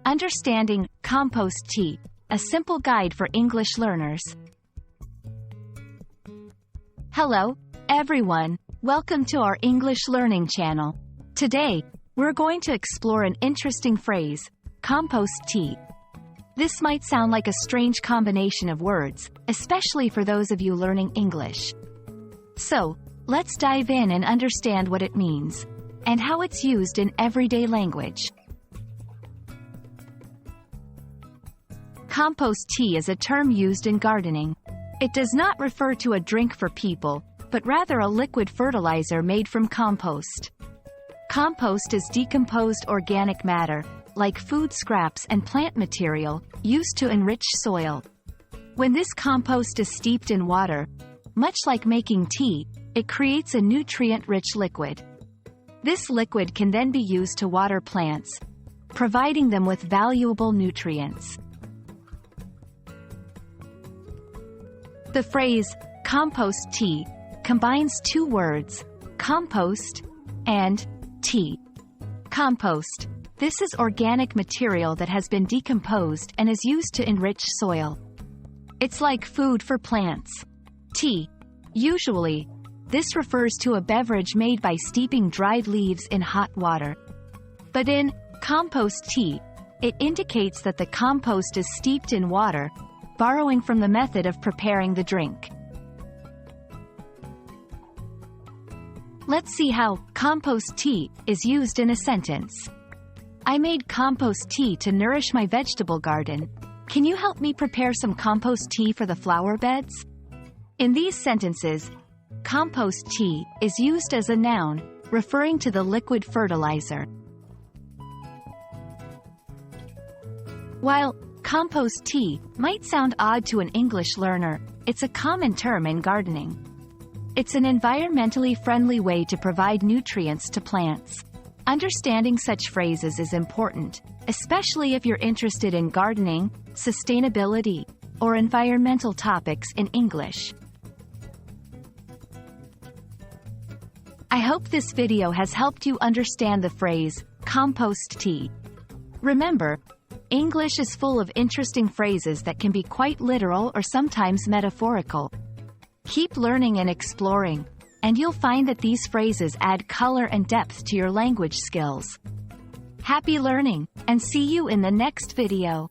Understanding Compost Tea, a simple guide for English learners. Hello, everyone. Welcome to our English learning channel. Today, we're going to explore an interesting phrase, compost tea. This might sound like a strange combination of words, especially for those of you learning English. So, let's dive in and understand what it means, and how it's used in everyday language. Compost tea is a term used in gardening. It does not refer to a drink for people, but rather a liquid fertilizer made from compost. Compost is decomposed organic matter, like food scraps and plant material, used to enrich soil. When this compost is steeped in water, much like making tea, it creates a nutrient-rich liquid. This liquid can then be used to water plants, providing them with valuable nutrients. The phrase, compost tea, combines two words, compost and tea. Compost. This is organic material that has been decomposed and is used to enrich soil. It's like food for plants. Tea. Usually, this refers to a beverage made by steeping dried leaves in hot water. But in compost tea, it indicates that the compost is steeped in water, borrowing from the method of preparing the drink. Let's see how compost tea is used in a sentence. I made compost tea to nourish my vegetable garden. Can you help me prepare some compost tea for the flower beds? In these sentences, compost tea is used as a noun, referring to the liquid fertilizer. While compost tea might sound odd to an English learner, it's a common term in gardening. It's an environmentally friendly way to provide nutrients to plants. Understanding such phrases is important, especially if you're interested in gardening, sustainability, or environmental topics in English. I hope this video has helped you understand the phrase, compost tea. Remember, English is full of interesting phrases that can be quite literal or sometimes metaphorical. Keep learning and exploring, and you'll find that these phrases add color and depth to your language skills. Happy learning, and see you in the next video.